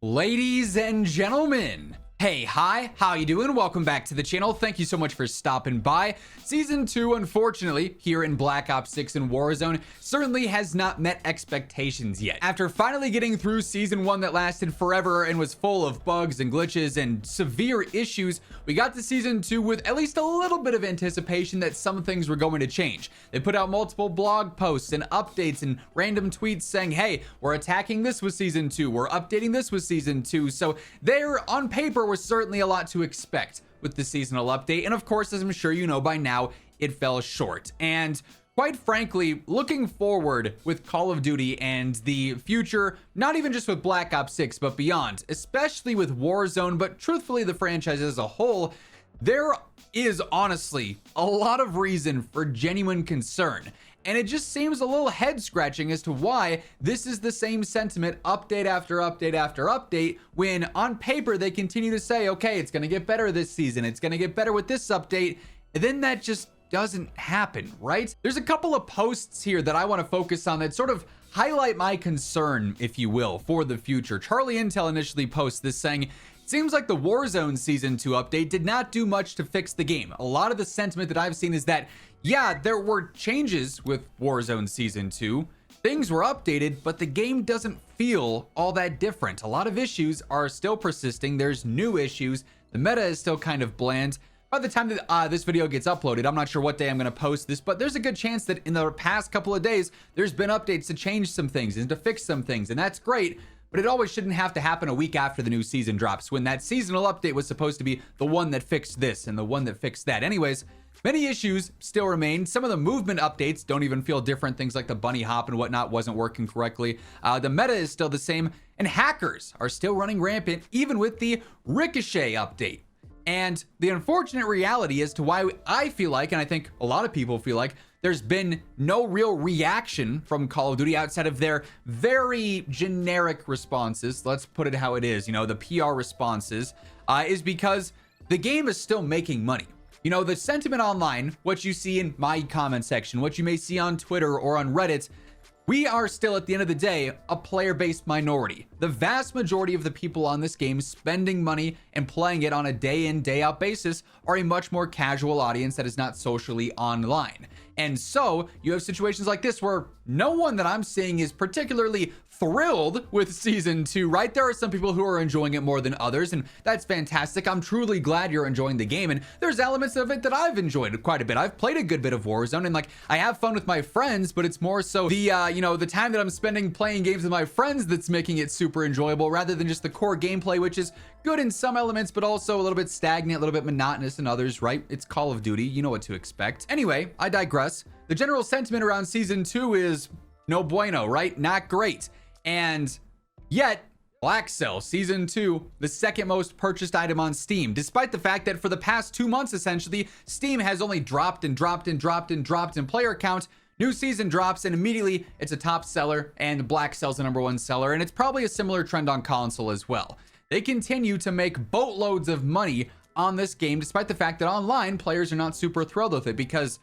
Ladies and gentlemen, hey, hi, how you doing? Welcome back to the channel. Thank you so much for stopping by. Season 2, unfortunately, here in Black Ops 6 and Warzone, certainly has not met expectations yet. After finally getting through Season 1 that lasted forever and was full of bugs and glitches and severe issues, we got to Season 2 with at least a little bit of anticipation that some things were going to change. They put out multiple blog posts and updates and random tweets saying, hey, we're attacking this with Season 2, we're updating this with Season 2, so there, on paper, was certainly a lot to expect with the seasonal update, and of course, as I'm sure you know by now, it fell short. And quite frankly, looking forward with Call of Duty and the future, not even just with Black Ops 6, but beyond, especially with Warzone, but truthfully the franchise as a whole, there is honestly a lot of reason for genuine concern. And it just seems a little head scratching as to why this is the same sentiment update after update after update, when on paper they continue to say, okay, it's going to get better this season, it's going to get better with this update, and then that just doesn't happen, right? There's a couple of posts here that I want to focus on that sort of highlight my concern, if you will, for the future. Charlie Intel initially posts this saying, seems like the Warzone Season 2 update did not do much to fix the game. A lot of the sentiment that I've seen is that, yeah, there were changes with Warzone Season 2. Things were updated, but the game doesn't feel all that different. A lot of issues are still persisting. There's new issues. The meta is still kind of bland. By the time that this video gets uploaded, I'm not sure what day I'm going to post this, but there's a good chance that in the past couple of days, there's been updates to change some things and to fix some things, and that's great. But it always shouldn't have to happen a week after the new season drops, when that seasonal update was supposed to be the one that fixed this and the one that fixed that. Anyways, many issues still remain. Some of the movement updates don't even feel different. Things like the bunny hop and whatnot wasn't working correctly. The meta is still the same, and hackers are still running rampant, even with the Ricochet update. And the unfortunate reality as to why I feel like, and I think a lot of people feel like, there's been no real reaction from Call of Duty outside of their very generic responses. Let's put it how it is, you know, the PR responses, is because the game is still making money. You know, the sentiment online, what you see in my comment section, what you may see on Twitter or on Reddit, we are still, at the end of the day, a player-based minority. The vast majority of the people on this game spending money and playing it on a day-in, day-out basis are a much more casual audience that is not socially online. And so you have situations like this where no one that I'm seeing is particularly thrilled with Season 2, right? There are some people who are enjoying it more than others, and that's fantastic. I'm truly glad you're enjoying the game, and there's elements of it that I've enjoyed quite a bit. I've played a good bit of Warzone, and like, I have fun with my friends, but it's more so the, you know, the time that I'm spending playing games with my friends that's making it super enjoyable, rather than just the core gameplay, which is good in some elements, but also a little bit stagnant, a little bit monotonous in others, right? It's Call of Duty, you know what to expect. Anyway, I digress. The general sentiment around Season 2 is no bueno, right? Not great. And yet, Black Cell Season 2, the second most purchased item on Steam, despite the fact that for the past 2 months, essentially, Steam has only dropped and dropped and dropped and dropped in player count. New season drops and immediately it's a top seller, and Black Cell's the #1 seller, and it's probably a similar trend on console as well. They continue to make boatloads of money on this game, despite the fact that online players are not super thrilled with it, because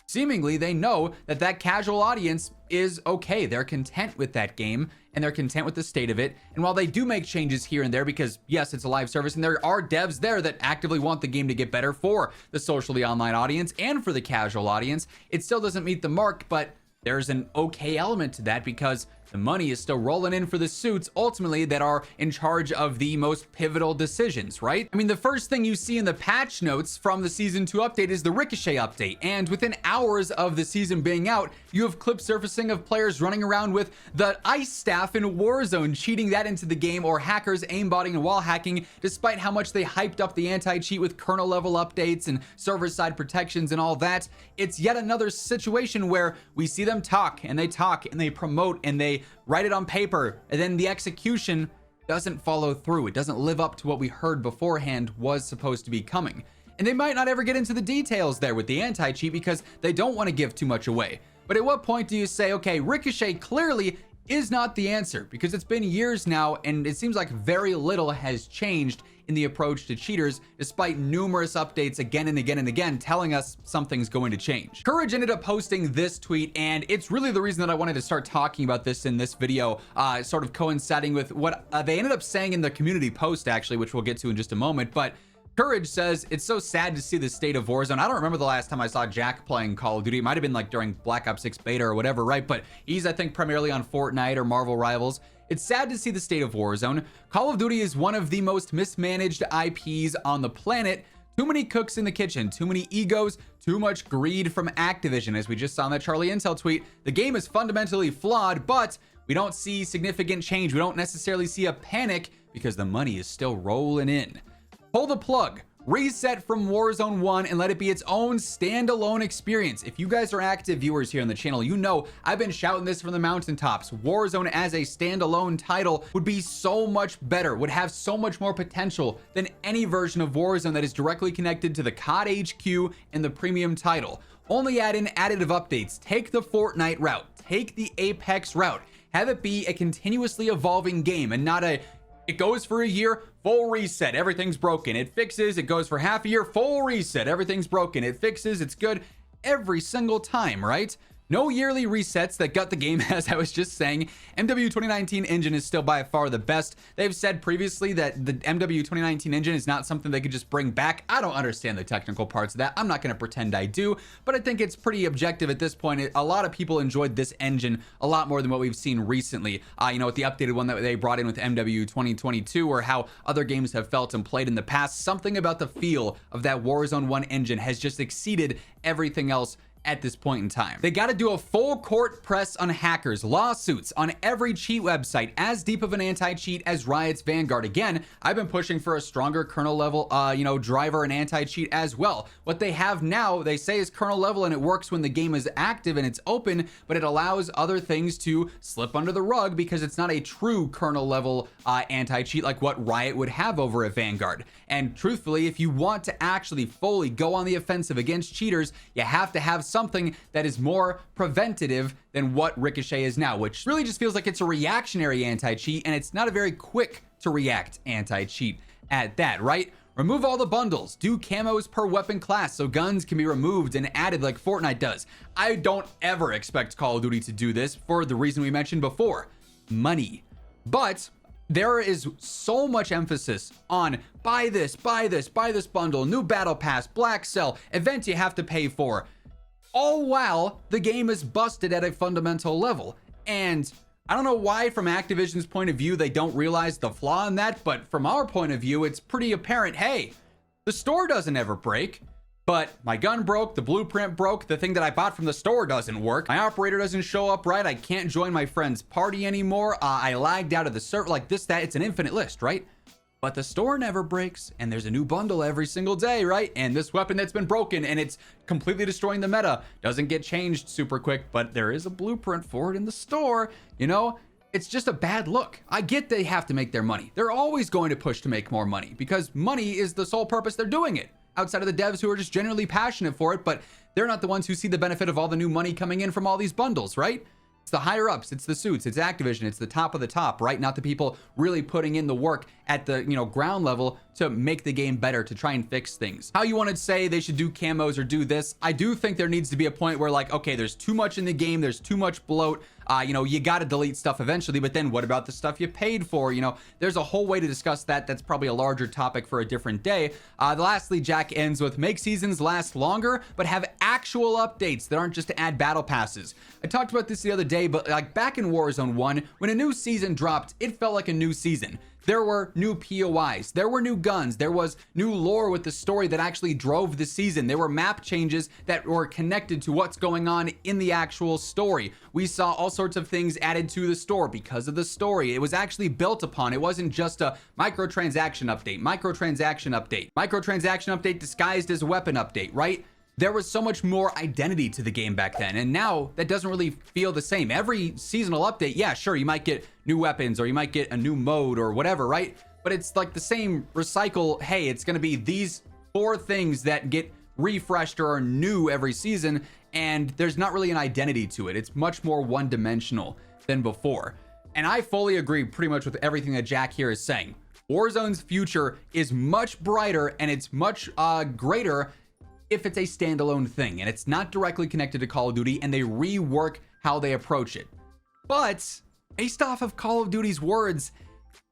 seemingly they know that that casual audience is okay. They're content with that game, and they're content with the state of it. And while they do make changes here and there, because yes, it's a live service, and there are devs there that actively want the game to get better for the socially online audience and for the casual audience, it still doesn't meet the mark. But there's an okay element to that, because the money is still rolling in for the suits, ultimately, that are in charge of the most pivotal decisions, right? I mean, the first thing you see in the patch notes from the Season 2 update is the Ricochet update. And within hours of the season being out, you have clip surfacing of players running around with the ice staff in Warzone, cheating that into the game, or hackers aimbotting and wall hacking, despite how much they hyped up the anti-cheat with kernel level updates and server-side protections and all that. It's yet another situation where we see them talk and they promote and they write it on paper, and then the execution doesn't follow through. It doesn't live up to what we heard beforehand was supposed to be coming. And they might not ever get into the details there with the anti-cheat because they don't want to give too much away. But at what point do you say, okay, Ricochet clearly is not the answer, because it's been years now and it seems like very little has changed in the approach to cheaters, despite numerous updates again and again and again telling us something's going to change. Courage ended up posting this tweet, and it's really the reason that I wanted to start talking about this in this video, sort of coinciding with what they ended up saying in the community post, actually, which we'll get to in just a moment. But Courage says, it's so sad to see the state of Warzone. I don't remember the last time I saw Jack playing Call of Duty. It might have been like during Black Ops 6 beta or whatever, right? But he's, I think, primarily on Fortnite or Marvel Rivals. It's sad to see the state of Warzone. Call of Duty is one of the most mismanaged IPs on the planet. Too many cooks in the kitchen, too many egos, too much greed from Activision. As we just saw in that Charlie Intel tweet, the game is fundamentally flawed, but we don't see significant change. We don't necessarily see a panic because the money is still rolling in. Pull the plug, reset from Warzone 1 and let it be its own standalone experience. If you guys are active viewers here on the channel, you know I've been shouting this from the mountaintops. Warzone as a standalone title would be so much better, would have so much more potential than any version of Warzone that is directly connected to the COD HQ and the premium title. Only add in additive updates, take the Fortnite route, take the Apex route, have it be a continuously evolving game and not a it goes for a year, full reset, everything's broken. It fixes, it goes for half a year, full reset, everything's broken. It fixes, it's good every single time, right? No yearly resets that gut the game. As I was just saying, MW 2019 engine is still by far the best. They've said previously that the MW 2019 engine is not something they could just bring back. I don't understand the technical parts of that. I'm not going to pretend I do, but I think it's pretty objective at this point. A lot of people enjoyed this engine a lot more than what we've seen recently. You know, with the updated one that they brought in with MW 2022, or how other games have felt and played in the past. Something about the feel of that Warzone 1 engine has just exceeded everything else at this point in time. They got to do a full court press on hackers, lawsuits on every cheat website, as deep of an anti-cheat as Riot's Vanguard. Again, I've been pushing for a stronger kernel level, driver and anti-cheat as well. What they have now, they say, is kernel level, and it works when the game is active and it's open, but it allows other things to slip under the rug because it's not a true kernel level anti-cheat like what Riot would have over at Vanguard. And truthfully, if you want to actually fully go on the offensive against cheaters, you have to have something that is more preventative than what Ricochet is now, which really just feels like it's a reactionary anti-cheat, and it's not a very quick to react anti-cheat at that, right? Remove all the bundles, do camos per weapon class so guns can be removed and added like Fortnite does. I don't ever expect Call of Duty to do this for the reason we mentioned before, money. But there is so much emphasis on buy this bundle, new battle pass, black cell, event you have to pay for, all while the game is busted at a fundamental level. And I don't know why from Activision's point of view they don't realize the flaw in that, but from our point of view it's pretty apparent. Hey, the store doesn't ever break, but my gun broke, the blueprint broke, the thing that I bought from the store doesn't work, my operator doesn't show up right, I can't join my friend's party anymore, I lagged out of the server, like this, that. It's an infinite list, right? But the store never breaks, and there's a new bundle every single day, right? And this weapon that's been broken and it's completely destroying the meta doesn't get changed super quick, but there is a blueprint for it in the store. You know, it's just a bad look. I get they have to make their money. They're always going to push to make more money because money is the sole purpose they're doing it, outside of the devs who are just generally passionate for it, but they're not the ones who see the benefit of all the new money coming in from all these bundles, right? It's the higher ups, it's the suits, it's Activision, it's the top of the top, right? Not the people really putting in the work at the, ground level to make the game better, to try and fix things. How you want to say they should do camos or do this, I do think there needs to be a point where, like, okay, there's too much in the game, there's too much bloat, you got to delete stuff eventually, but then what about the stuff you paid for? There's a whole way to discuss that. That's probably a larger topic for a different day. Lastly, Jack ends with, make seasons last longer, but have actual updates that aren't just to add battle passes. I talked about this the other day, but like back in Warzone 1, when a new season dropped, it felt like a new season. There were new POIs, there were new guns, there was new lore with the story that actually drove the season. There were map changes that were connected to what's going on in the actual story. We saw all sorts of things added to the store because of the story. It was actually built upon. It wasn't just a microtransaction update disguised as a weapon update, right? There was so much more identity to the game back then, and now that doesn't really feel the same. Every seasonal update, yeah, sure, you might get new weapons or you might get a new mode or whatever, right? But it's like the same recycle. Hey, it's going to be these 4 things that get refreshed or are new every season, and there's not really an identity to it. It's much more one-dimensional. than before. And I fully agree pretty much with everything that Jack here is saying. Warzone's future is much brighter and it's much greater if it's a standalone thing and it's not directly connected to Call of Duty and they rework how they approach it. But based off of Call of Duty's words,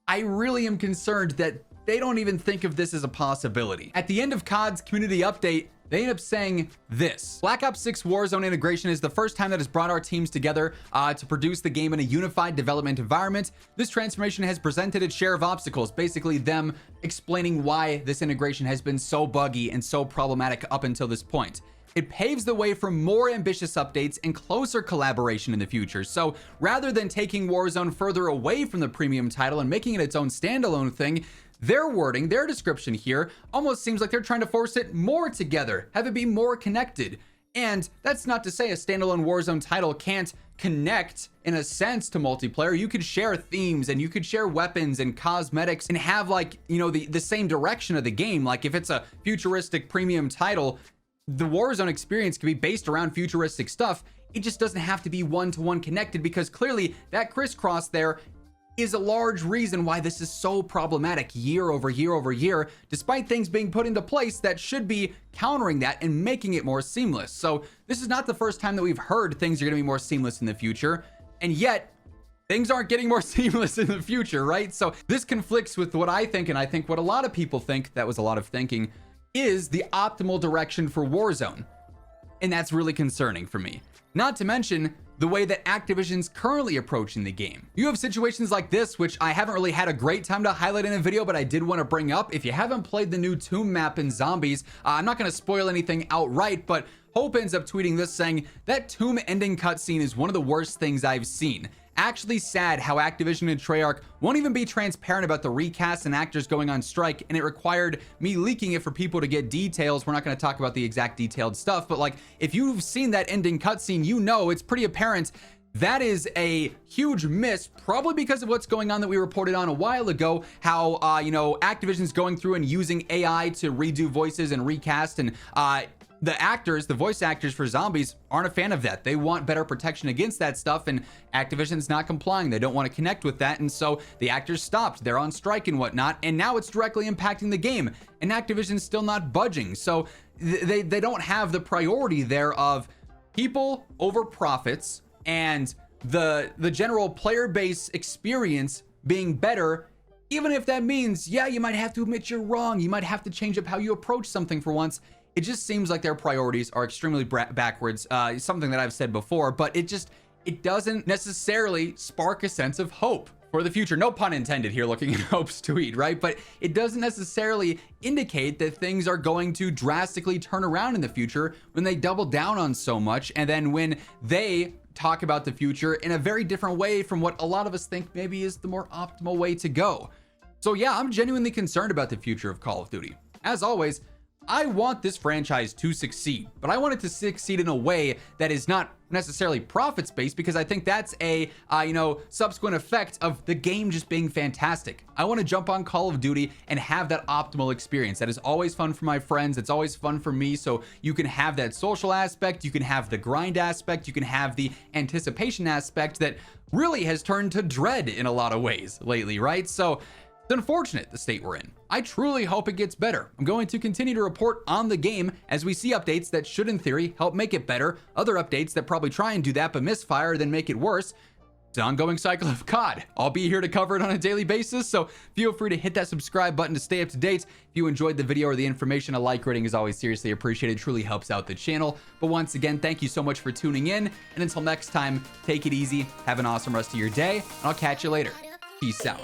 I really am concerned that they don't even think of this as a possibility. At the end of COD's community update, they end up saying this: Black Ops 6 Warzone integration is the first time that has brought our teams together to produce the game in a unified development environment. This transformation has presented its share of obstacles, basically them explaining why this integration has been so buggy and so problematic up until this point. It paves the way for more ambitious updates and closer collaboration in the future. So rather than taking Warzone further away from the premium title and making it its own standalone thing, their wording, their description here almost seems like they're trying to force it more together, have it be more connected. And that's not to say a standalone Warzone title can't connect in a sense to multiplayer. You could share themes and you could share weapons and cosmetics and have, like, you know, the same direction of the game. Like if it's a futuristic premium title, the Warzone experience can be based around futuristic stuff. It just doesn't have to be one-to-one connected, because clearly that crisscross there is a large reason why this is so problematic year over year over year, despite things being put into place that should be countering that and making it more seamless. So this is not the first time that we've heard things are going to be more seamless in the future, and yet things aren't getting more seamless in the future, right? So this conflicts with what I think, and I think what a lot of people think, that was a lot of thinking, is the optimal direction for Warzone. And that's really concerning for me. Not to mention the way that Activision's currently approaching the game. You have situations like this, which I haven't really had a great time to highlight in a video, but I did want to bring up. If you haven't played the new Tomb map in Zombies, I'm not going to spoil anything outright, but Hope ends up tweeting this saying, that Tomb ending cutscene is one of the worst things I've seen. Actually sad how Activision and Treyarch won't even be transparent about the recast and actors going on strike, and it required me leaking it for people to get details. We're not going to talk about the exact detailed stuff, but like, if you've seen that ending cutscene, you know it's pretty apparent that is a huge miss, probably because of what's going on that we reported on a while ago, how you know, Activision's going through and using AI to redo voices and recast, and the actors, the voice actors for Zombies, aren't a fan of that. They want better protection against that stuff, and Activision's not complying. They don't want to connect with that, and so the actors stopped. They're on strike and whatnot, and now it's directly impacting the game, and Activision's still not budging. So they don't have the priority there of people over profits and the general player base experience being better, even if that means, yeah, you might have to admit you're wrong. You might have to change up how you approach something for once. It just seems like their priorities are extremely backwards, something that I've said before, but it doesn't necessarily spark a sense of hope for the future. No pun intended here, looking at Hope's tweet, right? But it doesn't necessarily indicate that things are going to drastically turn around in the future when they double down on so much, and then when they talk about the future in a very different way from what a lot of us think maybe is the more optimal way to go. So yeah, I'm genuinely concerned about the future of Call of Duty. As always, I want this franchise to succeed, but I want it to succeed in a way that is not necessarily profits based, because I think that's a you know, subsequent effect of the game just being fantastic. I want to jump on Call of Duty and have that optimal experience. That is always fun for my friends. It's always fun for me. So you can have that social aspect, you can have the grind aspect, you can have the anticipation aspect that really has turned to dread in a lot of ways lately, right? So it's unfortunate the state we're in. I truly hope it gets better. I'm going to continue to report on the game as we see updates that should, in theory, help make it better. Other updates that probably try and do that but misfire, then make it worse. It's an ongoing cycle of COD. I'll be here to cover it on a daily basis, so feel free to hit that subscribe button to stay up to date. If you enjoyed the video or the information, a like rating is always seriously appreciated. It truly helps out the channel. But once again, thank you so much for tuning in, and until next time, take it easy, have an awesome rest of your day, and I'll catch you later. Peace out.